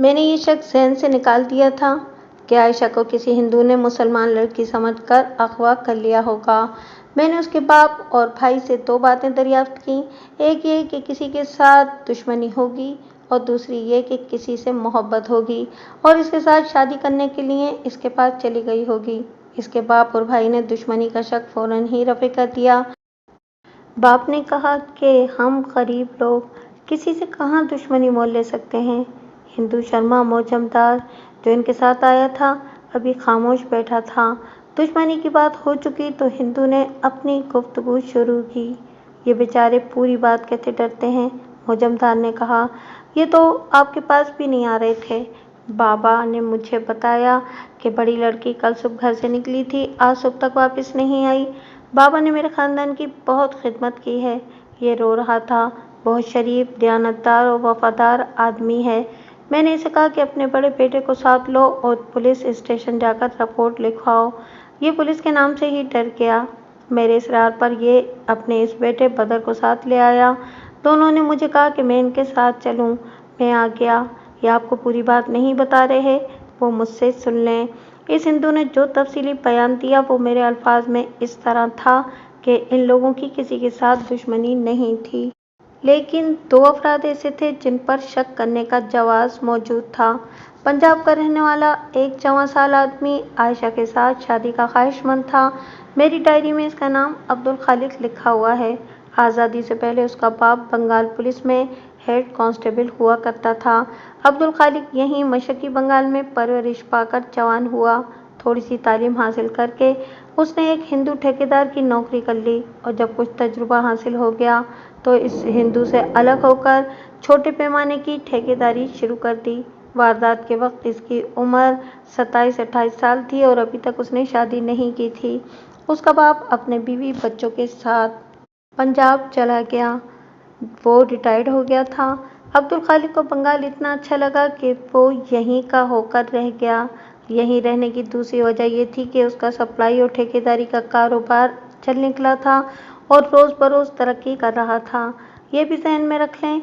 میں نے یہ شک ذہن سے نکال دیا تھا کہ عائشہ کو کسی ہندو نے مسلمان لڑکی سمجھ کر اغوا کر لیا ہوگا۔ میں نے اس کے باپ اور بھائی سے دو باتیں دریافت کیں، ایک یہ کہ کسی کے ساتھ دشمنی ہوگی اور دوسری یہ کہ کسی سے محبت ہوگی اور اس کے ساتھ شادی کرنے کے لیے اس کے پاس چلی گئی ہوگی۔ اس کے باپ اور بھائی نے دشمنی کا شک فوراً ہی رفع کر دیا۔ باپ نے کہا کہ ہم غریب لوگ کسی سے کہاں دشمنی مول لے سکتے ہیں۔ ہندو شرما موجمدار جو ان کے ساتھ آیا تھا ابھی خاموش بیٹھا تھا۔ دشمنی کی بات ہو چکی تو ہندو نے اپنی گفتگو شروع کی۔ یہ بیچارے پوری بات کہتے ڈرتے ہیں، موجمدار نے کہا۔ یہ تو آپ کے پاس بھی نہیں آ رہے تھے۔ بابا نے مجھے بتایا کہ بڑی لڑکی کل صبح گھر سے نکلی تھی، آج صبح تک واپس نہیں آئی۔ بابا نے میرے خاندان کی بہت خدمت کی ہے۔ یہ رو رہا تھا۔ بہت شریف، دیانتدار اور وفادار آدمی ہے۔ میں نے اسے کہا کہ اپنے بڑے بیٹے کو ساتھ لو اور پولیس اسٹیشن جا کر رپورٹ لکھواؤ۔ یہ پولیس کے نام سے ہی ڈر گیا۔ میرے اصرار پر یہ اپنے اس بیٹے بدر کو ساتھ لے آیا۔ دونوں نے مجھے کہا کہ میں ان کے ساتھ چلوں۔ میں آ گیا۔ یہ آپ کو پوری بات نہیں بتا رہے، وہ مجھ سے سن لیں۔ اس ہندو نے جو تفصیلی بیان دیا وہ میرے الفاظ میں اس طرح تھا کہ ان لوگوں کی کسی کے ساتھ دشمنی نہیں تھی۔ لیکن دو افراد ایسے تھے جن پر شک کرنے کا جواز موجود تھا۔ پنجاب کا رہنے والا ایک 54 سال آدمی عائشہ کے ساتھ شادی کا خواہشمند تھا۔ میری ڈائری میں اس کا نام عبدالخالق لکھا ہوا ہے۔ آزادی سے پہلے اس کا باپ بنگال پولیس میں ہیڈ کانسٹیبل ہوا کرتا تھا۔ عبدالخالق یہیں مشرقی بنگال میں پرورش پا کر جوان ہوا۔ تھوڑی سی تعلیم حاصل کر کے اس نے ایک ہندو ٹھیکیدار کی نوکری کر لی اور جب کچھ تجربہ حاصل ہو گیا تو اس ہندو سے الگ ہو کر چھوٹے پیمانے کی ٹھیکیداری شروع کر دی۔ واردات کے وقت اس کی عمر 27-28 سال تھی اور ابھی تک اس نے شادی نہیں کی تھی۔ اس کا باپ اپنے بیوی بچوں کے ساتھ پنجاب چلا گیا۔ وہ ریٹائرڈ ہو گیا تھا۔ عبدالخالق کو بنگال اتنا اچھا لگا کہ وہ یہیں کا ہو کر رہ گیا۔ یہیں رہنے کی دوسری وجہ یہ تھی کہ اس کا سپلائی اور ٹھیکیداری کا کاروبار چل نکلا تھا اور روز بروز ترقی کر رہا تھا۔ یہ بھی ذہن میں رکھ لیں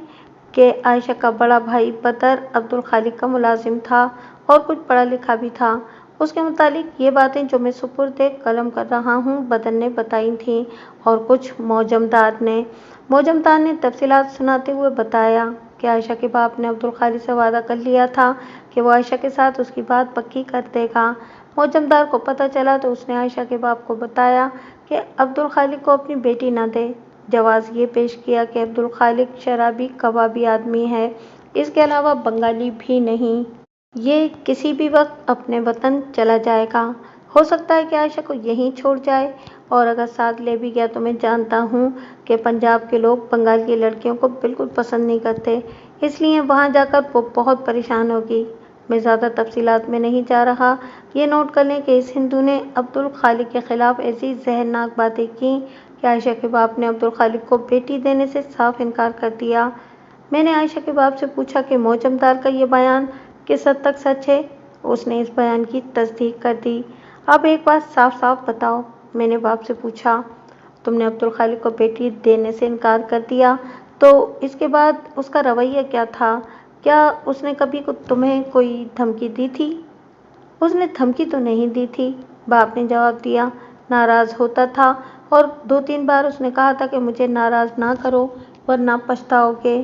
کہ عائشہ کا بڑا بھائی بدر عبدالخالق کا ملازم تھا اور کچھ پڑھا لکھا بھی تھا۔ اس کے متعلق یہ باتیں جو میں سپرد قلم کر رہا ہوں بدر نے بتائی تھیں اور کچھ موجمدار نے۔ موجمدار نے تفصیلات سناتے ہوئے بتایا کہ عائشہ کے باپ نے عبدالخالق سے وعدہ کر لیا تھا کہ وہ عائشہ کے ساتھ اس کی بات پکی کر دے گا۔ موجمدار کو پتہ چلا تو اس نے عائشہ کے باپ کو بتایا کہ عبدالخالق کو اپنی بیٹی نہ دے۔ جواز یہ پیش کیا کہ عبدالخالق شرابی کبابی آدمی ہے، اس کے علاوہ بنگالی بھی نہیں۔ یہ کسی بھی وقت اپنے وطن چلا جائے گا۔ ہو سکتا ہے کہ عائشہ کو یہیں چھوڑ جائے اور اگر ساتھ لے بھی گیا تو میں جانتا ہوں کہ پنجاب کے لوگ بنگال کی لڑکیوں کو بالکل پسند نہیں کرتے، اس لیے وہاں جا کر وہ بہت پریشان ہوگی۔ میں زیادہ تفصیلات میں نہیں جا رہا۔ یہ نوٹ کر لیں کہ اس ہندو نے عبدالخالق کے خلاف ایسی زہرناک باتیں کیں کہ عائشہ کے باپ نے عبدالخالق کو بیٹی دینے سے صاف انکار کر دیا۔ میں نے عائشہ کے باپ سے پوچھا کہ موجمدار کا یہ بیان کس حد تک سچ ہے۔ اس نے اس بیان کی تصدیق کر دی۔ اب ایک بات صاف صاف بتاؤ، میں نے باپ سے پوچھا۔ تم نے عبدالخالق کو بیٹی دینے سے انکار کر دیا تو اس کے بعد اس کا رویہ کیا تھا؟ کیا اس نے کبھی تمہیں کوئی دھمکی دی تھی؟ اس نے دھمکی تو نہیں دی تھی، باپ نے جواب دیا۔ ناراض ہوتا تھا اور 2-3 بار اس نے کہا تھا کہ مجھے ناراض نہ کرو ورنہ پچھتاؤ گے۔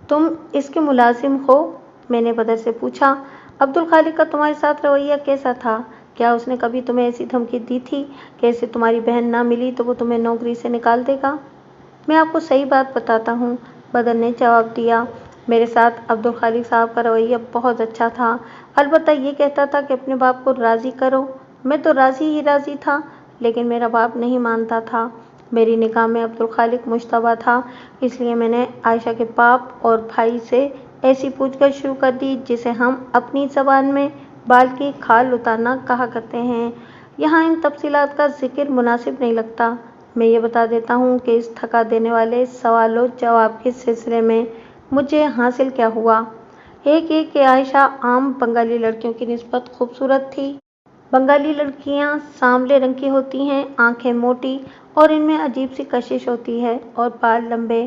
تم اس کے ملازم ہو؟ میں نے بدر سے پوچھا۔ عبدالخالق کا تمہارے ساتھ رویہ کیسا تھا؟ کیا اس نے کبھی تمہیں ایسی دھمکی دی تھی کہ اسے تمہاری بہن نہ ملی تو وہ تمہیں نوکری سے نکال دے گا؟ میں آپ کو صحیح بات بتاتا ہوں، بدر نے جواب دیا۔ میرے ساتھ عبدالخالق صاحب کا رویہ بہت اچھا تھا، البتہ یہ کہتا تھا کہ اپنے باپ کو راضی کرو۔ میں تو راضی ہی راضی تھا لیکن میرا باپ نہیں مانتا تھا۔ میری نگاہ میں عبدالخالق مشتبہ تھا، اس لیے میں نے عائشہ کے باپ اور بھائی سے ایسی پوچھ گچھ شروع کر دی جسے ہم اپنی زبان میں بال کی کھال اتارنا کہا کرتے ہیں۔ یہاں ان تفصیلات کا ذکر مناسب نہیں لگتا۔ میں یہ بتا دیتا ہوں کہ اس تھکا دینے والے سوال و جواب کے سلسلے میں مجھے حاصل کیا ہوا۔ ایک یہ کہ عائشہ عام بنگالی لڑکیوں کی نسبت خوبصورت تھی۔ بنگالی لڑکیاں سانولے رنگ کی ہوتی ہیں، آنکھیں موٹی اور ان میں عجیب سی کشش ہوتی ہے اور بال لمبے۔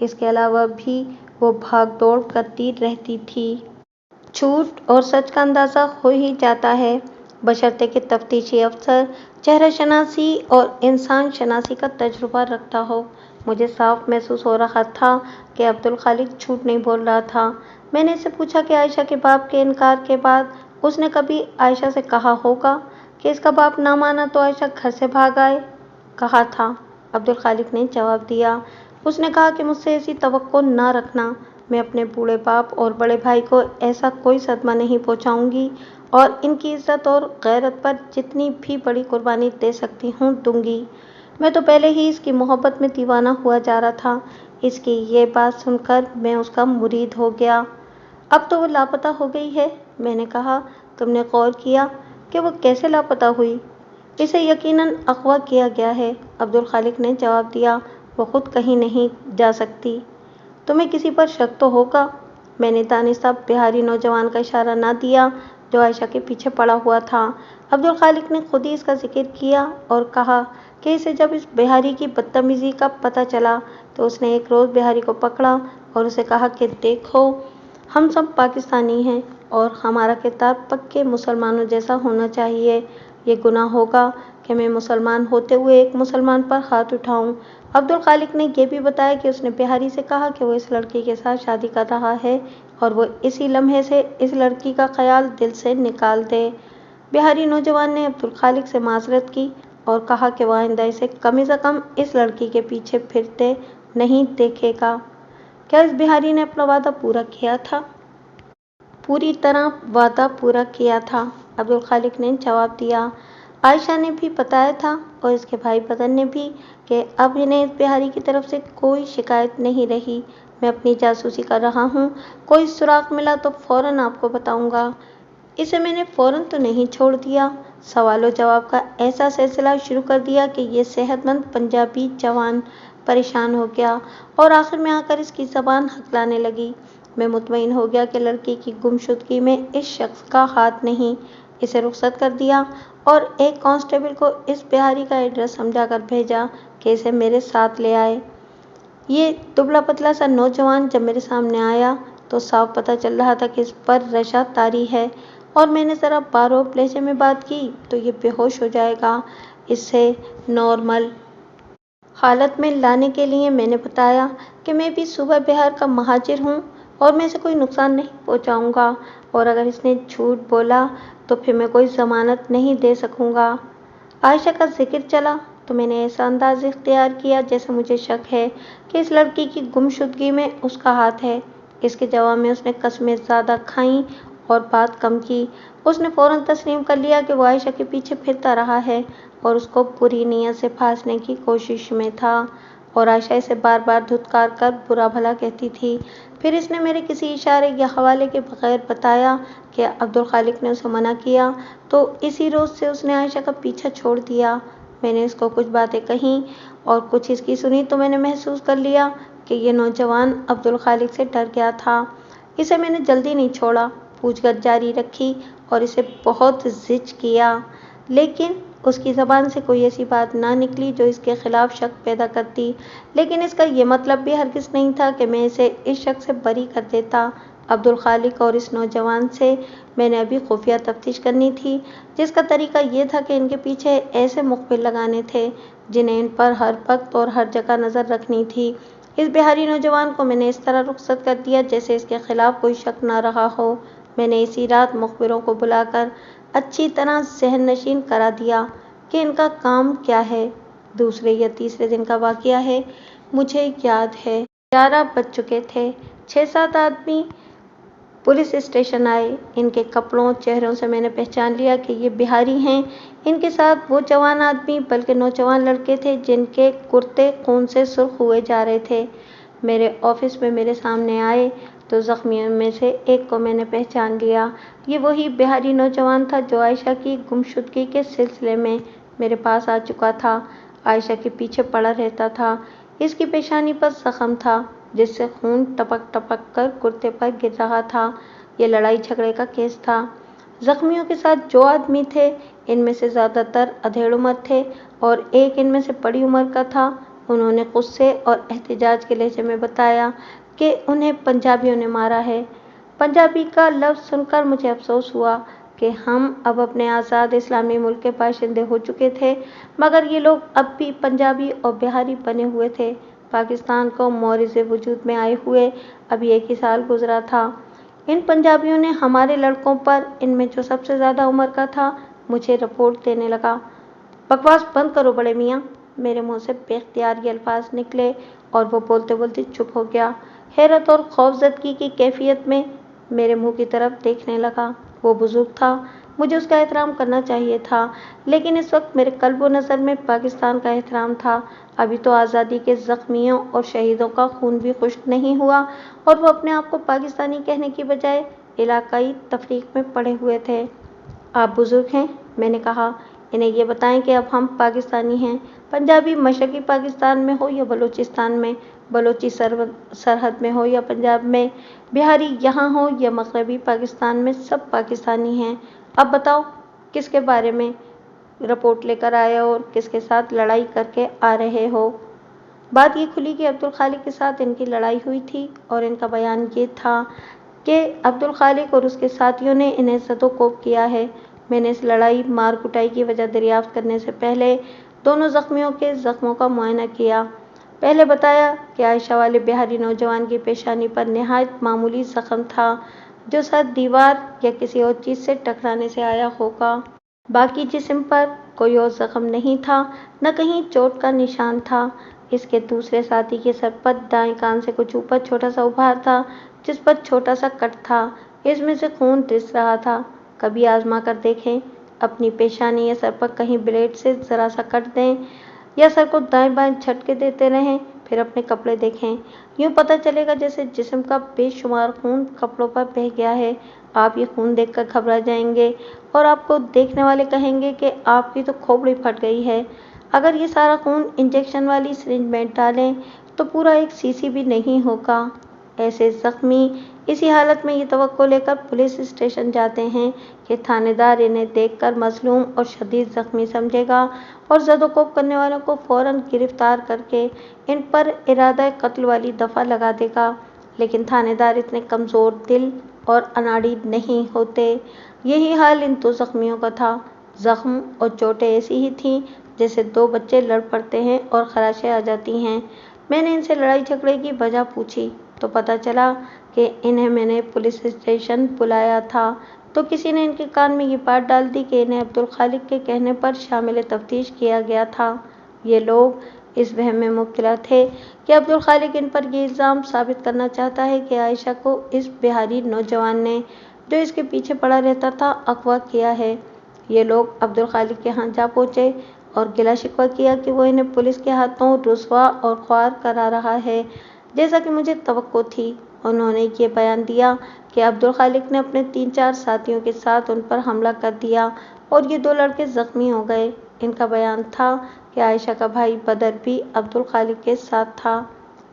اس کے علاوہ بھی وہ بھاگ دوڑ کرتی رہتی تھی۔ جھوٹ اور سچ کا اندازہ ہو ہی جاتا ہے، بشرطے کہ تفتیشی افسر چہرہ شناسی اور انسان شناسی کا تجربہ رکھتا ہو۔ مجھے صاف محسوس ہو رہا تھا کہ عبدالخالق جھوٹ نہیں بول رہا تھا۔ میں نے اس سے پوچھا کہ عائشہ کے باپ کے انکار کے بعد اس نے کبھی عائشہ سے کہا ہوگا کہ اس کا باپ نہ مانا تو عائشہ گھر سے بھاگ آئے؟ کہا تھا، عبدالخالق نے جواب دیا۔ اس نے کہا کہ مجھ سے ایسی توقع نہ رکھنا، میں اپنے بوڑھے باپ اور بڑے بھائی کو ایسا کوئی صدمہ نہیں پہنچاؤں گی اور ان کی عزت اور غیرت پر جتنی بھی بڑی قربانی دے سکتی ہوں دوں گی۔ میں تو پہلے ہی اس کی محبت میں دیوانہ ہوا جا رہا تھا۔ اس کی یہ بات سن کر میں اس کا مرید ہو گیا۔ اب تو وہ لاپتہ ہو گئی ہے؟ میں نے کہا، تم نے غور کیا کہ وہ کیسے لاپتہ ہوئی؟ اسے یقیناً اغوا کیا گیا ہے، عبدالخالق نے جواب دیا، وہ خود کہیں نہیں جا سکتی۔ تمہیں کسی پر شک تو ہوگا؟ میں نے دانستہ بہاری نوجوان کا اشارہ نہ دیا جو عائشہ کے پیچھے پڑا ہوا تھا۔ عبدالخالق نے خود ہی اس کا ذکر کیا اور کہا کہ اسے جب اس بہاری کی بدتمیزی کا پتہ چلا تو اس نے ایک روز بہاری کو پکڑا اور اسے کہا کہ دیکھو، ہم سب پاکستانی ہیں اور ہمارا کردار پکے مسلمانوں جیسا ہونا چاہیے۔ یہ گناہ ہوگا کہ میں مسلمان ہوتے ہوئے ایک مسلمان پر ہاتھ اٹھاؤں۔ عبدالخالق نے یہ بھی بتایا کہ اس نے بہاری سے کہا کہ وہ اس لڑکی کے ساتھ شادی کر رہا ہے اور وہ اسی لمحے سے اس لڑکی کا خیال دل سے نکال دے۔ بہاری نوجوان نے عبدالخالق سے معذرت کی اور کہا کہ وہ آئندہ اسے کم از کم اس لڑکی کے پیچھے پھرتے نہیں دیکھے گا۔ کیا اس بہاری نے اپنا وعدہ پورا کیا تھا؟ پوری طرح وعدہ پورا کیا تھا، عبدالخالق نے جواب دیا۔ عائشہ نے بھی بتایا تھا اور اس کے بھائی بدر نے بھی کہ اب انہیں اس بہاری کی طرف سے کوئی شکایت نہیں رہی۔ میں اپنی جاسوسی کر رہا ہوں، کوئی سراغ ملا تو فوراً آپ کو بتاؤں گا۔ اسے میں نے فوراً تو نہیں چھوڑ دیا، سوال و جواب کا ایسا سلسلہ شروع کر دیا کہ یہ صحت مند پنجابی جوان پریشان ہو گیا اور آخر میں آ کر اس کی زبان ہکلانے لگی۔ میں مطمئن ہو گیا کہ لڑکی کی گمشدگی میں اس شخص کا ہاتھ نہیں، اسے رخصت کر دیا اور ایک کانسٹیبل کو اس بہاری کا ایڈریس سمجھا کر بھیجا کہ اسے میرے ساتھ لے آئے۔ یہ دبلا پتلا سا نوجوان جب میرے سامنے آیا تو صاف پتہ چل رہا تھا کہ اس پر رشا طاری ہے، اور میں نے ذرا باروب لہجے میں بات کی تو یہ بے ہوش ہو جائے گا۔ اسے نارمل حالت میں لانے کے لیے میں نے بتایا کہ میں بھی صوبہ بہار کا مہاجر ہوں اور میں اسے کوئی نقصان نہیں پہنچاؤں گا، اور اگر اس نے جھوٹ بولا تو پھر میں کوئی ضمانت نہیں دے سکوں گا۔ عائشہ کا ذکر چلا تو میں نے ایسا انداز اختیار کیا جیسے مجھے شک ہے کہ اس لڑکی کی گمشدگی میں اس کا ہاتھ ہے۔ اس کے جواب میں اس نے قسمیں زیادہ کھائیں اور بات کم کی۔ اس نے فوراً تسلیم کر لیا کہ وہ عائشہ کے پیچھے پھرتا رہا ہے اور اس کو بری نیت سے پھانسنے کی کوشش میں تھا، اور عائشہ اسے بار بار دھتکار کر برا بھلا کہتی تھی۔ پھر اس نے میرے کسی اشارے یا حوالے کے بغیر بتایا کہ عبدالخالق نے اسے منع کیا تو اسی روز سے اس نے عائشہ کا پیچھا چھوڑ دیا۔ میں نے اس کو کچھ باتیں کہیں اور کچھ اس کی سنی تو میں نے محسوس کر لیا کہ یہ نوجوان عبدالخالق سے ڈر گیا تھا۔ اسے میں نے جلدی نہیں چھوڑا، پوچھ گچھ جاری رکھی اور اسے بہت زج کیا، لیکن اس کی زبان سے کوئی ایسی بات نہ نکلی جو اس کے خلاف شک پیدا کرتی۔ لیکن اس کا یہ مطلب بھی ہرگز نہیں تھا کہ میں اسے اس شک سے بری کر دیتا۔ عبدالخالق اور اس نوجوان سے میں نے ابھی خفیہ تفتیش کرنی تھی، جس کا طریقہ یہ تھا کہ ان کے پیچھے ایسے مخبر لگانے تھے جنہیں ان پر ہر وقت اور ہر جگہ نظر رکھنی تھی۔ اس بہاری نوجوان کو میں نے اس طرح رخصت کر دیا جیسے اس کے خلاف کوئی شک نہ رہا ہو۔ میں نے اسی رات مخبروں کو بلا کر اچھی طرح ذہن نشین کرا دیا کہ ان کا کام کیا ہے۔ دوسرے یا تیسرے دن کا واقعہ ہے، مجھے یاد ہے 11 بج چکے تھے۔ 6-7 آدمی پولیس اسٹیشن آئے۔ ان کے کپڑوں چہروں سے میں نے پہچان لیا کہ یہ بہاری ہیں۔ ان کے ساتھ وہ جوان آدمی بلکہ نوجوان لڑکے تھے جن کے کرتے خون سے سرخ ہوئے جا رہے تھے۔ میرے آفس میں میرے سامنے آئے تو زخمیوں میں سے ایک کو میں نے پہچان لیا۔ یہ وہی بہاری نوجوان تھا جو عائشہ کی گمشدگی کے سلسلے میں میرے پاس آ چکا تھا، عائشہ کے پیچھے پڑا رہتا تھا۔ اس کی پیشانی پر زخم تھا جس سے خون ٹپک ٹپک کر کرتے پر گر رہا تھا۔ یہ لڑائی جھگڑے کا کیس تھا۔ زخمیوں کے ساتھ جو آدمی تھے ان میں سے زیادہ تر ادھیڑ عمر تھے اور ایک ان میں سے بڑی عمر کا تھا۔ انہوں نے غصے اور احتجاج کے لہجے میں بتایا کہ انہیں پنجابیوں نے مارا ہے۔ پنجابی کا لفظ سن کر مجھے افسوس ہوا کہ ہم اب اپنے آزاد اسلامی ملک کے باشندے ہو چکے تھے، مگر یہ لوگ اب بھی پنجابی اور بہاری بنے ہوئے تھے۔ پاکستان کو مورث وجود میں آئے ہوئے ابھی 1 ہی سال گزرا تھا۔ ان پنجابیوں نے ہمارے لڑکوں پر، ان میں جو سب سے زیادہ عمر کا تھا، مجھے رپورٹ دینے لگا۔ بکواس بند کرو بڑے میاں، میرے منہ سے بے اختیار یہ الفاظ نکلے اور وہ بولتے بولتے چپ ہو گیا۔ حیرت اور خوفزدگی کی کیفیت میں میرے منہ کی طرف دیکھنے لگا۔ وہ بزرگ تھا، مجھے اس کا احترام کرنا چاہیے تھا، لیکن اس وقت میرے قلب و نظر میں پاکستان کا احترام تھا۔ ابھی تو آزادی کے زخمیوں اور شہیدوں کا خون بھی خشک نہیں ہوا اور وہ اپنے آپ کو پاکستانی کہنے کی بجائے علاقائی تفریق میں پڑے ہوئے تھے۔ آپ بزرگ ہیں، میں نے کہا، انہیں یہ بتائیں کہ اب ہم پاکستانی ہیں۔ پنجابی مشرقی پاکستان میں ہو یا بلوچستان میں، بلوچی سرحد میں ہو یا پنجاب میں، بہاری یہاں ہو یا مغربی پاکستان میں، سب پاکستانی ہیں۔ اب بتاؤ کس کے بارے میں رپورٹ لے کر آئے ہو اور کس کے ساتھ لڑائی کر کے آ رہے ہو؟ بات یہ کھلی کہ عبدالخالق کے ساتھ ان کی لڑائی ہوئی تھی اور ان کا بیان یہ تھا کہ عبدالخالق اور اس کے ساتھیوں نے انہیں زد و کوب کیا ہے۔ میں نے اس لڑائی مار کٹائی کی وجہ دریافت کرنے سے پہلے دونوں زخمیوں کے زخموں کا معائنہ کیا۔ پہلے بتایا کہ عائشہ والے بہاری نوجوان کی پیشانی پر نہایت معمولی زخم تھا جو شاید دیوار یا کسی اور چیز سے ٹکرانے سے آیا ہوگا۔ باقی جسم پر کوئی اور زخم نہیں تھا، نہ کہیں چوٹ کا نشان تھا۔ اس کے دوسرے ساتھی کے سر پر دائیں کان سے کچھ اوپر چھوٹا سا ابھار تھا جس پر چھوٹا سا کٹ تھا، اس میں سے خون رس رہا تھا۔ کبھی آزما کر دیکھیں، اپنی پیشانی یا سر پر کہیں بلیڈ سے ذرا سا کٹ دیں یا سر کو دائیں بائیں جھٹکے دیتے رہیں، پھر اپنے کپڑے دیکھیں، یوں پتہ چلے گا جیسے جسم کا بے شمار خون کپڑوں پر بہہ گیا ہے۔ آپ یہ خون دیکھ کر گھبرا جائیں گے اور آپ کو دیکھنے والے کہیں گے کہ آپ کی تو کھوپڑی پھٹ گئی ہے۔ اگر یہ سارا خون انجیکشن والی سرنج میں ڈالیں تو پورا 1 cc بھی نہیں ہوگا۔ ایسے زخمی اسی حالت میں یہ توقع لے کر پولیس اسٹیشن جاتے ہیں کہ تھانے دار انہیں دیکھ کر مظلوم اور شدید زخمی سمجھے گا اور زد و کوب کرنے والوں کو فوراً گرفتار کر کے ان پر ارادہ قتل والی دفعہ لگا دے گا، لیکن تھانے دار اتنے کمزور دل اور اناڑی نہیں ہوتے۔ یہی حال ان 2 زخمیوں کا تھا۔ زخم اور چوٹیں ایسی ہی تھیں جیسے 2 بچے لڑ پڑتے ہیں اور خراشیں آ جاتی ہیں۔ میں نے ان سے لڑائی جھگڑے کی وجہ پوچھی تو پتہ چلا کہ انہیں میں نے پولیس اسٹیشن بلایا تھا تو کسی نے ان کے کان میں یہ بات ڈال دی کہ انہیں عبدالخالق کے کہنے پر شامل تفتیش کیا گیا تھا۔ یہ لوگ اس وہم میں مبتلا تھے کہ عبدالخالق ان پر یہ الزام ثابت کرنا چاہتا ہے کہ عائشہ کو اس بہاری نوجوان نے، جو اس کے پیچھے پڑا رہتا تھا، اغوا کیا ہے۔ یہ لوگ عبدالخالق کے ہاں جا پہنچے اور گلا شکوہ کیا کہ وہ انہیں پولیس کے ہاتھوں رسوا اور خوار کرا رہا ہے، جیسا کہ مجھے توقع تھی۔ انہوں نے یہ بیان دیا کہ عبدالخالق نے اپنے 3-4 ساتھیوں کے ساتھ ان پر حملہ کر دیا اور یہ 2 لڑکے زخمی ہو گئے۔ ان کا بیان تھا کہ عائشہ کا بھائی بدر بھی عبدالخالق کے ساتھ تھا۔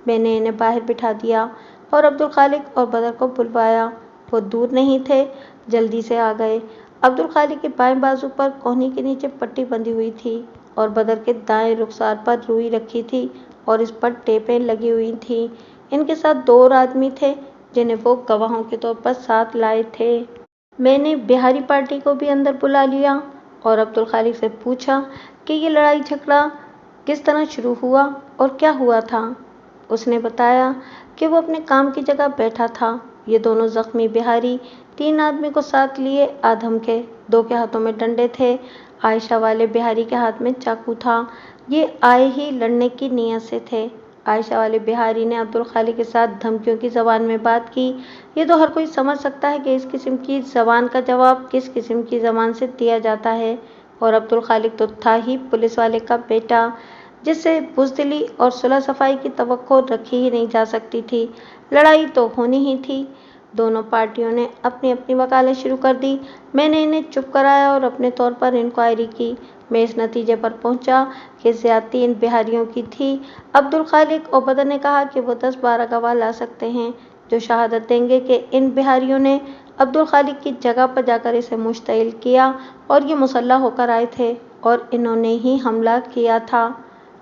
میں نے انہیں باہر بٹھا دیا اور عبدالخالق اور بدر کو بلوایا۔ وہ دور نہیں تھے، جلدی سے آ گئے۔ عبدالخالق کے بائیں بازو پر کہنی کے نیچے پٹی بندھی ہوئی تھی اور بدر کے دائیں رخسار پر روئی رکھی تھی اور اس پر ٹیپیں لگی ہوئی تھیں۔ ان کے ساتھ 2 اور آدمی تھے جنہیں وہ گواہوں کے طور پر ساتھ لائے تھے۔ میں نے بہاری پارٹی کو بھی اندر بلا لیا اور عبدالخالق سے پوچھا کہ یہ لڑائی جھگڑا کس طرح شروع ہوا اور کیا ہوا تھا۔ اس نے بتایا کہ وہ اپنے کام کی جگہ بیٹھا تھا۔ یہ دونوں زخمی بہاری 3 آدمی کو ساتھ لیے آدھم کے، 2 کے ہاتھوں میں ڈنڈے تھے، عائشہ والے بہاری کے ہاتھ میں چاقو تھا۔ یہ آئے ہی لڑنے کی نیت سے تھے۔ عائشہ والے بہاری نے عبدالخالق کے ساتھ دھمکیوں کی زبان میں بات کی۔ یہ تو ہر کوئی سمجھ سکتا ہے کہ اس قسم کی زبان کا جواب کس قسم کی زبان سے دیا جاتا ہے، اور عبدالخالق تو تھا ہی پولیس والے کا بیٹا، جس سے بزدلی اور صلح صفائی کی توقع رکھی ہی نہیں جا سکتی تھی۔ لڑائی تو ہونی ہی تھی۔ دونوں پارٹیوں نے اپنی اپنی وکالت شروع کر دی۔ میں نے انہیں چپ کرایا اور اپنے طور پر انکوائری کی۔ میں اس نتیجے پر پہنچا کہ زیادتی ان بہاریوں کی تھی۔ عبدالخالق اور بدر نے کہا کہ وہ 10-12 گواہ لا سکتے ہیں جو شہادت دیں گے کہ ان بہاریوں نے عبدالخالق کی جگہ پر جا کر اسے مشتعل کیا اور یہ مسلح ہو کر آئے تھے اور انہوں نے ہی حملہ کیا تھا۔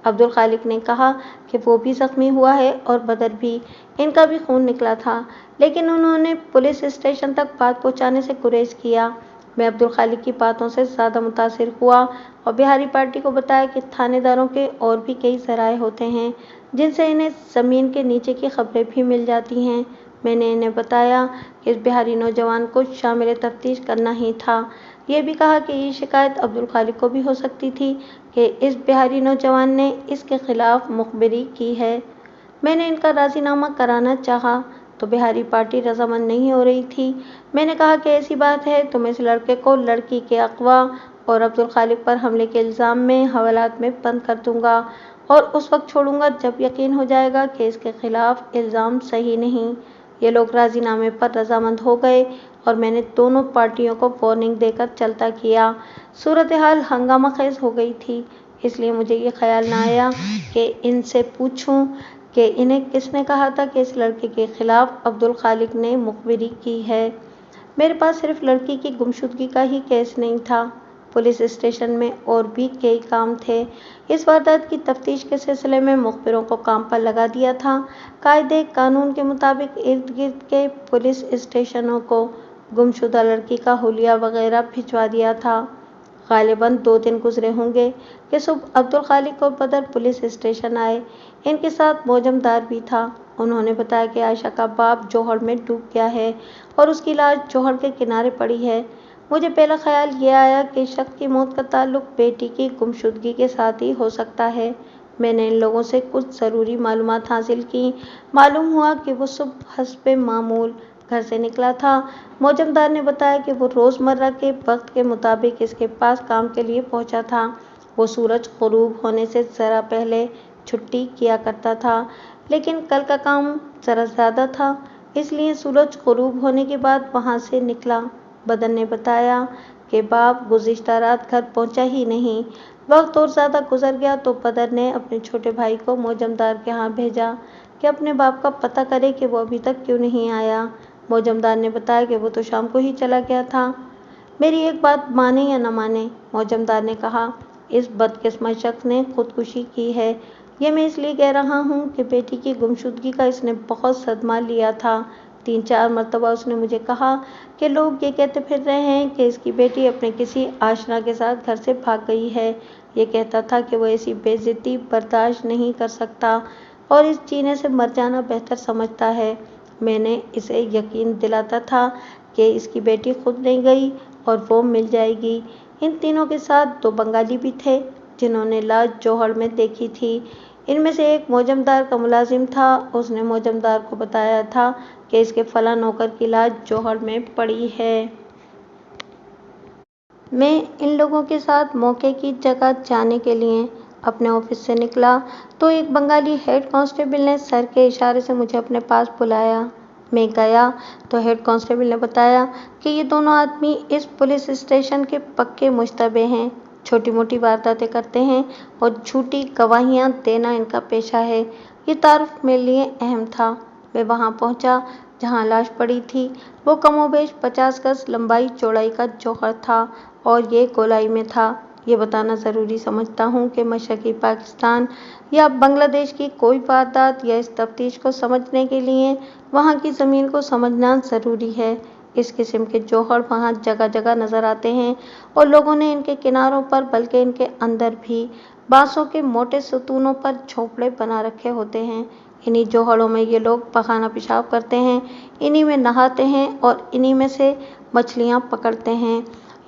عبد الخالق نے کہا کہ وہ بھی زخمی ہوا ہے اور بدر بھی، ان کا بھی خون نکلا تھا، لیکن انہوں نے پولیس اسٹیشن تک بات پہنچانے سے گریز کیا۔ میں عبد الخالق کی باتوں سے زیادہ متاثر ہوا اور بہاری پارٹی کو بتایا کہ تھانے داروں کے اور بھی کئی ذرائع ہوتے ہیں جن سے انہیں زمین کے نیچے کی خبریں بھی مل جاتی ہیں۔ میں نے انہیں بتایا کہ اس بہاری نوجوان کو شامل تفتیش کرنا ہی تھا۔ یہ بھی کہا کہ یہ شکایت عبد الخالق کو بھی ہو سکتی تھی کہ اس بہاری نوجوان نے اس کے خلاف مخبری کی ہے۔ میں نے ان کا راضی نامہ کرانا چاہا تو بہاری پارٹی رضامند نہیں ہو رہی تھی۔ میں نے کہا کہ ایسی بات ہے تو میں اس لڑکے کو لڑکی کے اغوا اور عبد الخالق پر حملے کے الزام میں حوالات میں بند کر دوں گا اور اس وقت چھوڑوں گا جب یقین ہو جائے گا کہ اس کے خلاف الزام صحیح نہیں۔ یہ لوگ راضی نامے پر رضامند ہو گئے اور میں نے دونوں پارٹیوں کو وارننگ دے کر چلتا کیا۔ صورتحال ہنگامہ خیز ہو گئی تھی، اس لیے مجھے یہ خیال نہ آیا کہ ان سے پوچھوں کہ انہیں کس نے کہا تھا کہ اس لڑکے کے خلاف عبد الخالق نے مخبری کی ہے۔ میرے پاس صرف لڑکی کی گمشدگی کا ہی کیس نہیں تھا، پولیس اسٹیشن میں اور بھی کئی کام تھے۔ اس واردات کی تفتیش کے سلسلے میں مخبروں کو کام پر لگا دیا تھا۔ قاعدے قانون کے مطابق ارد گرد کے پولیس اسٹیشنوں کو گمشدہ لڑکی کا حلیہ وغیرہ بھجوا دیا تھا۔ غالباً 2 دن گزرے ہوں گے کہ صبح عبد الخالق اور بدر پولیس اسٹیشن آئے۔ ان کے ساتھ موجم دار بھی تھا۔ انہوں نے بتایا کہ عائشہ کا باپ جوہڑ میں ڈوب گیا ہے اور اس کی لاش جوہڑ کے کنارے پڑی ہے۔ مجھے پہلا خیال یہ آیا کہ شخص کی موت کا تعلق بیٹی کی گمشدگی کے ساتھ ہی ہو سکتا ہے۔ میں نے ان لوگوں سے کچھ ضروری معلومات حاصل کیں۔ معلوم ہوا کہ وہ صبح حسب معمول گھر سے نکلا تھا۔ موجم دار نے بتایا کہ وہ روز مرہ کے وقت کے مطابق اس کے پاس کام کے لیے پہنچا تھا۔ وہ سورج غروب ہونے سے ذرا پہلے چھٹی کیا کرتا تھا، لیکن کل کا کام ذرا زیادہ تھا، اس لیے سورج غروب ہونے کے بعد وہاں سے نکلا۔ بدر نے بتایا کہ باپ گزشتہ رات گھر پہنچا ہی نہیں۔ وقت اور زیادہ گزر گیا تو بدر نے اپنے چھوٹے بھائی کو موجم دار کے ہاں بھیجا کہ اپنے باپ کا پتہ کرے کہ وہ ابھی تک کیوں نہیں آیا۔ موجم دار نے بتایا کہ وہ تو شام کو ہی چلا گیا تھا۔ میری ایک بات مانے یا نہ مانے، موجم دار نے کہا، اس بدقسمت شخص نے خودکشی کی ہے۔ یہ میں اس لیے کہہ رہا ہوں کہ بیٹی کی گمشدگی کا اس نے بہت صدمہ لیا تھا۔ 3-4 مرتبہ اس نے مجھے کہا کہ لوگ یہ کہتے پھر رہے ہیں کہ اس کی بیٹی اپنے کسی آشنا کے ساتھ گھر سے بھاگ گئی ہے۔ یہ کہتا تھا کہ وہ ایسی بے عزتی برداشت نہیں کر سکتا اور اس جینے سے مر جانا بہتر سمجھتا ہے۔ میں نے اسے یقین دلاتا تھا کہ اس کی بیٹی خود نہیں گئی اور وہ مل جائے گی۔ ان تینوں کے ساتھ 2 بنگالی بھی تھے جنہوں نے لاش جوہڑ میں دیکھی تھی۔ ان میں سے ایک موجم دار کا ملازم تھا۔ اس نے موجم دار کو بتایا تھا کہ اس کے فلاں نوکر کی لاش جوہڑ میں پڑی ہے۔ میں ان لوگوں کے ساتھ موقع کی جگہ جانے کے لیے اپنے آفس سے نکلا تو ایک بنگالی ہیڈ کانسٹیبل نے سر کے اشارے سے مجھے اپنے پاس بلایا۔ میں گیا تو ہیڈ کانسٹیبل نے بتایا کہ یہ دونوں آدمی اس پولیس اسٹیشن کے پکے مشتبہ ہیں، چھوٹی موٹی وارداتیں کرتے ہیں اور جھوٹی گواہیاں دینا ان کا پیشہ ہے۔ یہ تعارف میرے لیے اہم تھا۔ میں وہاں پہنچا جہاں لاش پڑی تھی۔ وہ کم و بیش 50 گز لمبائی چوڑائی کا جوہر تھا اور یہ گولائی میں تھا۔ یہ بتانا ضروری سمجھتا ہوں کہ مشرقی پاکستان یا بنگلہ دیش کی کوئی واردات یا اس تفتیش کو سمجھنے کے لیے وہاں کی زمین کو سمجھنا ضروری ہے۔ اس قسم کے جوہر وہاں جگہ جگہ نظر آتے ہیں اور لوگوں نے ان کے کناروں پر بلکہ ان کے اندر بھی بانسوں کے موٹے ستونوں پر جھونپڑے بنا رکھے ہوتے ہیں۔ انہی جوہروں میں یہ لوگ پخانہ پیشاب کرتے ہیں، انہی میں نہاتے ہیں اور انہی میں سے مچھلیاں پکڑتے ہیں۔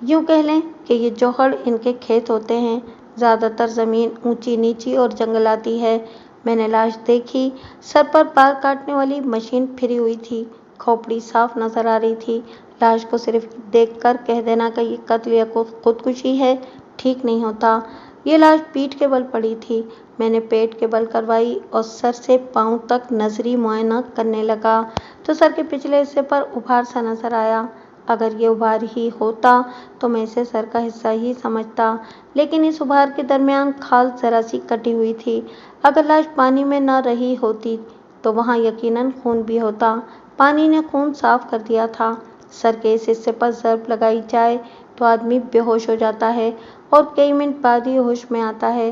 یوں کہہ لیں کہ یہ جوہر ان کے کھیت ہوتے ہیں۔ زیادہ تر زمین اونچی نیچی اور جنگلاتی ہے۔ میں نے لاش دیکھی۔ سر پر بال کاٹنے والی مشین پھری ہوئی تھی، کھوپڑی صاف نظر آ رہی تھی۔ لاش کو صرف دیکھ کر کہہ دینا کہ یہ قتل یا خودکشی ہے ٹھیک نہیں ہوتا۔ یہ لاش پیٹھ کے بل پڑی تھی۔ میں نے پیٹ کے بل کروائی اور سر سے پاؤں تک نظری معائنہ کرنے لگا تو سر کے پچھلے حصے پر ابھار سا نظر آیا۔ اگر یہ ابھار ہی ہوتا تو میں اسے سر کا حصہ ہی سمجھتا، لیکن اس ابھار کے درمیان کھال ذرا سی کٹی ہوئی تھی۔ اگر لاش پانی میں نہ رہی ہوتی تو وہاں یقیناً خون بھی ہوتا۔ پانی نے خون صاف کر دیا تھا۔ سر کے اس حصے پر ضرب لگائی جائے تو آدمی بے ہوش ہو جاتا ہے اور کئی منٹ بعد ہی ہوش میں آتا ہے۔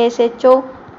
SHO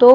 2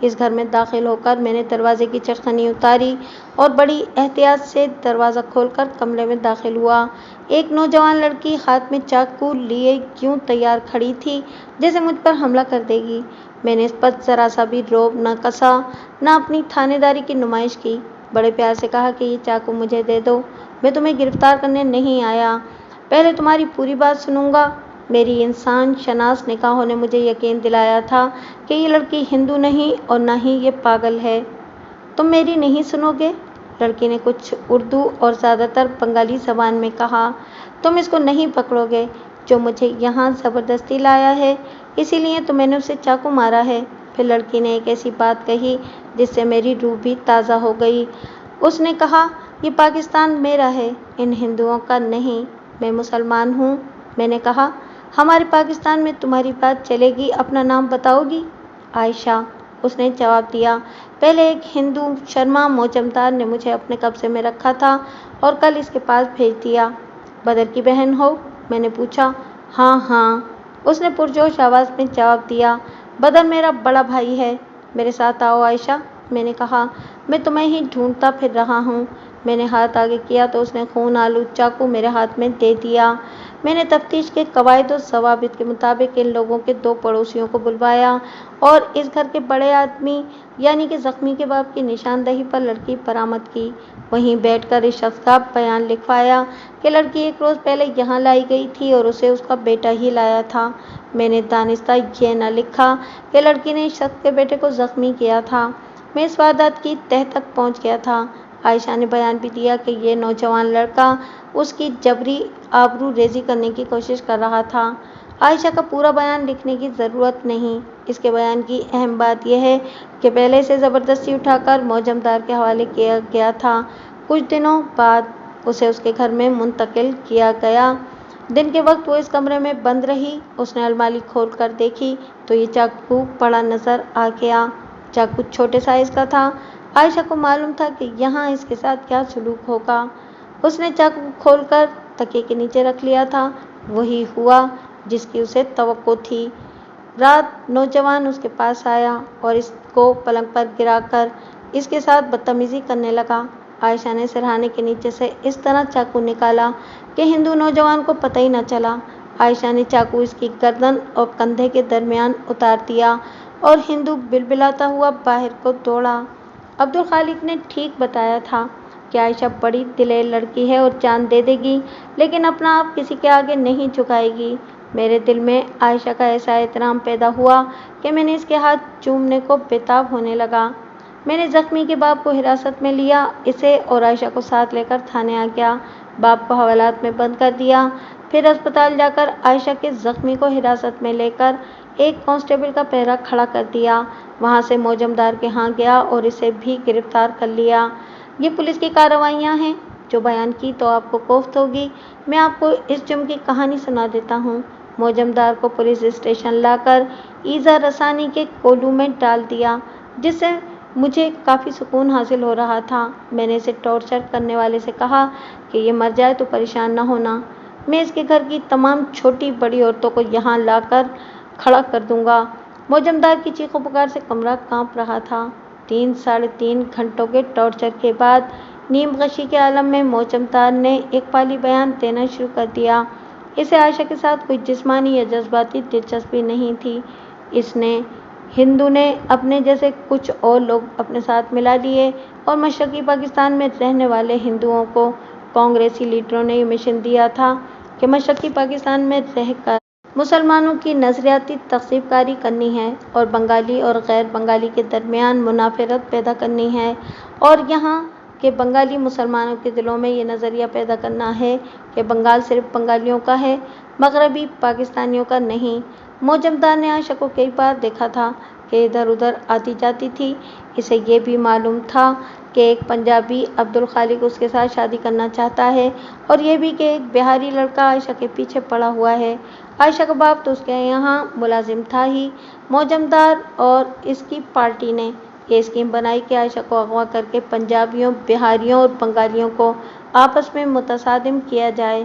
اس گھر میں داخل ہوکر میں نے دروازے کی چٹکنی اتاری اور بڑی احتیاط سے دروازہ کھول کر کمرے میں داخل ہوا۔ ایک نوجوان لڑکی ہاتھ میں چاقو لیے یوں تیار کھڑی تھی جیسے مجھ پر حملہ کر دے گی۔ میں نے اس پر ذرا سا بھی رعب نہ کسا، نہ اپنی تھانے داری کی نمائش کی۔ بڑے پیار سے کہا کہ یہ چاقو مجھے دے دو، میں تمہیں گرفتار کرنے نہیں آیا، پہلے تمہاری پوری بات سنوں گا۔ میری انسان شناس نگاہوں نے مجھے یقین دلایا تھا کہ یہ لڑکی ہندو نہیں اور نہ ہی یہ پاگل ہے۔ تم میری نہیں سنو گے؟ لڑکی نے کچھ اردو اور زیادہ تر بنگالی زبان میں کہا۔ تم اس کو نہیں پکڑو گے جو مجھے یہاں زبردستی لایا ہے، اسی لیے تو میں نے اسے چاقو مارا ہے۔ پھر لڑکی نے ایک ایسی بات کہی جس سے میری روح بھی تازہ ہو گئی۔ اس نے کہا، یہ پاکستان میرا ہے، ان ہندوؤں کا نہیں، میں مسلمان ہوں۔ میں نے کہا، ہمارے پاکستان میں تمہاری بات چلے گی، اپنا نام بتاؤ گی؟ عائشہ، اس نے جواب دیا۔ پہلے ایک ہندو شرما موجمدار نے مجھے اپنے قبضے میں رکھا تھا اور کل اس کے پاس بھیج دیا۔ بدر کی بہن ہو؟ میں نے پوچھا۔ ہاں ہاں، اس نے پرجوش آواز میں جواب دیا۔ بدر میرا بڑا بھائی ہے۔ میرے ساتھ آؤ عائشہ، میں نے کہا، میں تمہیں ہی ڈھونڈتا پھر رہا ہوں۔ میں نے ہاتھ آگے کیا تو اس نے خون آلود چاقو میرے ہاتھ میں دے دیا۔ میں نے تفتیش کے قواعد و ضوابط کے مطابق ان لوگوں کے 2 پڑوسیوں کو بلوایا اور اس گھر کے بڑے آدمی یعنی کہ زخمی کے باپ کی نشاندہی پر لڑکی برآمد کی۔ وہیں بیٹھ کر اس شخص کا بیان لکھوایا کہ لڑکی 1 روز پہلے یہاں لائی گئی تھی اور اسے اس کا بیٹا ہی لایا تھا۔ میں نے دانستہ یہ نہ لکھا کہ لڑکی نے اس شخص کے بیٹے کو زخمی کیا تھا۔ میں اس واردات کی تہہ تک پہنچ گیا تھا۔ عائشہ نے بیان بھی دیا کہ یہ نوجوان لڑکا اس کی جبری آبرو ریزی کرنے کی کوشش کر رہا تھا۔ عائشہ کا پورا بیان لکھنے کی ضرورت نہیں، اس کے بیان کی اہم بات یہ ہے کہ پہلے اسے زبردستی اٹھا کر موجمدار کے حوالے کیا گیا تھا۔ کچھ دنوں بعد اسے اس کے گھر میں منتقل کیا گیا۔ دن کے وقت وہ اس کمرے میں بند رہی۔ اس نے الماری کھول کر دیکھی تو یہ چاقو پڑا نظر آ گیا۔ چاقو چھوٹے سائز کا تھا۔ عائشہ کو معلوم تھا کہ یہاں اس کے ساتھ کیا سلوک ہوگا۔ اس نے چاقو کھول کر تکیے کے نیچے رکھ لیا تھا۔ وہی ہوا جس کی اسے توقع تھی۔ رات نوجوان اس کے پاس آیا اور اس کو پلنگ پر گرا کر اس کے ساتھ بدتمیزی کرنے لگا۔ عائشہ نے سرہانے کے نیچے سے اس طرح چاقو نکالا کہ ہندو نوجوان کو پتہ ہی نہ چلا۔ عائشہ نے چاقو اس کی گردن اور کندھے کے درمیان اتار دیا اور ہندو بلبلاتا ہوا باہر کو دوڑا۔ عبدالخالق نے ٹھیک بتایا تھا کہ عائشہ بڑی دلیر لڑکی ہے اور جان دے دے گی لیکن اپنا آپ کسی کے آگے نہیں جھکائے گی۔ میرے دل میں عائشہ کا ایسا احترام پیدا ہوا کہ میں نے اس کے ہاتھ چومنے کو بےتاب ہونے لگا۔ میں نے زخمی کے باپ کو حراست میں لیا، اسے اور عائشہ کو ساتھ لے کر تھانے آ گیا۔ باپ کو حوالات میں بند کر دیا۔ پھر اسپتال جا کر عائشہ کے زخمی کو حراست میں لے کر ایک کانسٹیبل کا پہرہ کھڑا کر دیا۔ وہاں سے موجمدار کے ہاں گیا اور اسے بھی گرفتار کر لیا۔ یہ پولیس کی کارروائیاں ہیں جو بیان کی تو آپ کو کوفت ہوگی۔ میں آپ کو اس جرم کی کہانی سنا دیتا ہوں۔ موجمدار کو پولیس اسٹیشن لا کر ایذا رسانی کے کولو میں ڈال دیا جس سے مجھے کافی سکون حاصل ہو رہا تھا۔ میں نے اسے ٹارچر کرنے والے سے کہا کہ یہ مر جائے تو پریشان نہ ہونا، میں اس کے گھر کی تمام چھوٹی بڑی عورتوں کو یہاں لا کر کھڑا کر دوں گا۔ موجمدار کی چیخ و پکار سے کمرہ کانپ رہا تھا۔ 3 – 3.5 گھنٹوں کے ٹارچر کے بعد نیم غشی کے عالم میں موجمدار نے ایک پالی بیان دینا شروع کر دیا۔ اسے عائشہ کے ساتھ کوئی جسمانی یا جذباتی دلچسپی نہیں تھی۔ اس نے ہندو نے اپنے جیسے کچھ اور لوگ اپنے ساتھ ملا لیے اور مشرقی پاکستان میں رہنے والے ہندوؤں کو کانگریسی لیڈروں نے یہ مشن دیا تھا کہ مشرقی پاکستان میں رہ کر مسلمانوں کی نظریاتی تخریب کاری کرنی ہے اور بنگالی اور غیر بنگالی کے درمیان منافرت پیدا کرنی ہے، اور یہاں کے بنگالی مسلمانوں کے دلوں میں یہ نظریہ پیدا کرنا ہے کہ بنگال صرف بنگالیوں کا ہے، مغربی پاکستانیوں کا نہیں۔ موجمدار نے عائشہ کو کئی بار دیکھا تھا کہ ادھر ادھر آتی جاتی تھی۔ اسے یہ بھی معلوم تھا کہ ایک پنجابی عبدالخالق اس کے ساتھ شادی کرنا چاہتا ہے اور یہ بھی کہ ایک بہاری لڑکا عائشہ کے پیچھے پڑا ہوا ہے۔ عائشہ کا باپ تو اس کے یہاں ملازم تھا ہی۔ موجمدار اور اس کی پارٹی نے یہ اسکیم بنائی کہ عائشہ کو اغوا کر کے پنجابیوں، بہاریوں اور بنگالیوں کو آپس میں متصادم کیا جائے۔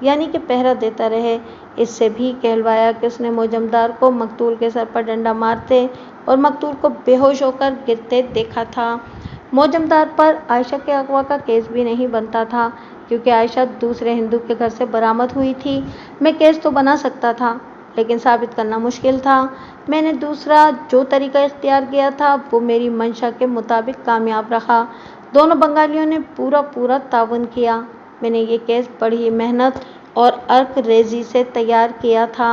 یعنی کہ پہرا دیتا رہے۔ اس سے بھی کہلوایا کہ اس نے موجمدار کو مقتول کے سر پر ڈنڈا مارتے اور مقتول کو بے ہوش ہو کر گرتے دیکھا تھا۔ موجمدار پر عائشہ کے اغوا کا کیس بھی نہیں بنتا تھا، کیونکہ عائشہ دوسرے ہندو کے گھر سے برآمد ہوئی تھی۔ میں کیس تو بنا سکتا تھا، لیکن ثابت کرنا مشکل تھا۔ میں نے دوسرا جو طریقہ اختیار کیا تھا وہ میری منشا کے مطابق کامیاب رہا۔ دونوں بنگالیوں نے پورا تعاون کیا۔ میں نے یہ کیس بڑی محنت اور عرق ریزی سے تیار کیا تھا۔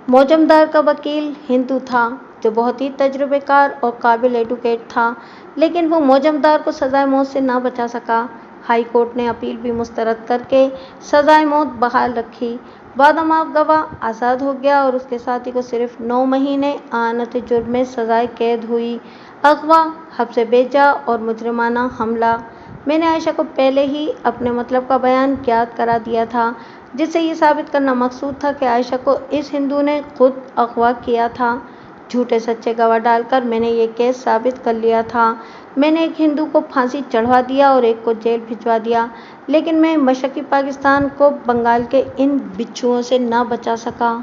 موجمدار کا وکیل ہندو تھا جو بہت ہی تجربہ کار اور قابل ایڈوکیٹ تھا، لیکن وہ موجمدار کو سزائے موت سے نہ بچا سکا۔ ہائی کورٹ نے اپیل بھی مسترد کر کے سزائے موت بحال رکھی۔ وعدہ معاف گواہ آزاد ہو گیا اور اس کے ساتھی کو صرف 9 مہینے اعانت جرم میں سزائے قید ہوئی۔ اغوا، حبس بے جا اور مجرمانہ حملہ۔ میں نے عائشہ کو پہلے ہی اپنے مطلب کا بیان یاد کرا دیا تھا، جس سے یہ ثابت کرنا مقصود تھا کہ عائشہ کو اس ہندو نے خود اغوا کیا تھا۔ جھوٹے سچے گواہ ڈال کر میں نے یہ کیس ثابت کر لیا تھا۔ میں نے ایک ہندو کو پھانسی چڑھوا دیا اور ایک کو جیل بھجوا دیا، لیکن میں مشرقی پاکستان کو بنگال کے ان بچھوؤں سے نہ بچا سکا۔